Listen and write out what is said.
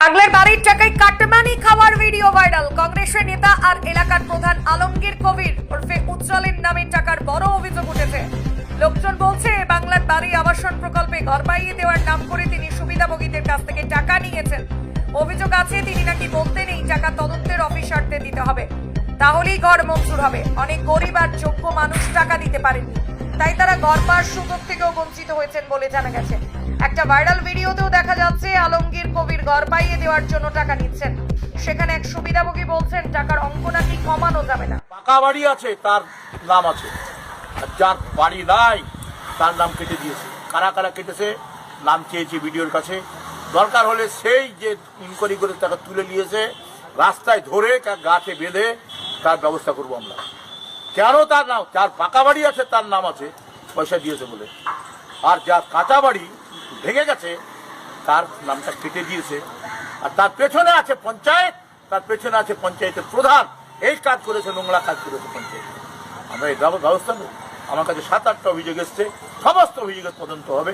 বাংলার বাড়ির টাকায় কাটমানি খাওয়ার ভিডিও ভাইরাল। কংগ্রেসের নেতা আর এলাকার প্রধান আলমগীর কবির ওরফে উজ্জ্বলের নামে টাকার বড় অভিযোগ উঠেছে। লোকজন বলছে বাংলার বাড়ি আবাসন প্রকল্পে ঘর পাইয়ে দেওয়ার নাম করে তিনি সুবিধাভোগীদের কাছ থেকে টাকা নিয়েছেন। অভিযোগ আছে তিনি নাকি বলতেন এই টাকা তদন্তের অফিসারদের দিতে হবে, তাহলেই ঘর মঞ্জুর হবে। অনেক গরিব আর যোগ্য মানুষ টাকা দিতে পারেননি, তাই তারা ঘর পাওয়ার সুযোগ থেকেও বঞ্চিত হয়েছেন বলে জানা গেছে। একটা ভাইরাল ভিডিওতেও দেখা যাচ্ছে আলমগীর কবির ঘর পাইয়ে দেওয়ার জন্য টাকা নিচ্ছেন। সেখানে এক সুবিধাভোগী বলছেন টাকার অঙ্ক নাকি কমানো যাবে না। পাকা বাড়ি আছে তার নাম আছে, আর যার বাড়ি নাই তার নাম কেটে দিয়েছে। কারা কারা কেটেছে নাম চেয়েছে ভিডিওর কাছে। দরকার হলে সেই যে ইনকোয়ারি করে টাকা তুলে নিয়েছে রাস্তায় ধরে গাছে বেঁধে তার ব্যবস্থা করবো আমরা। কেন তার নাম, যার পাকা বাড়ি আছে তার নাম আছে পয়সা দিয়েছে বলে, আর যার কাঁচা বাড়ি ভেঙে গেছে তার নামটা কেটে দিয়েছে। আর তার পেছনে আছে পঞ্চায়েত, তার পেছনে আছে পঞ্চায়েতের প্রধান। এই কাজ করেছে, নোংরা কাজ করেছে পঞ্চায়েত। আমরা এই ব্যবস্থা নেব। আমার কাছে 7-8টা অভিযোগ এসছে, সমস্ত অভিযোগের তদন্ত হবে।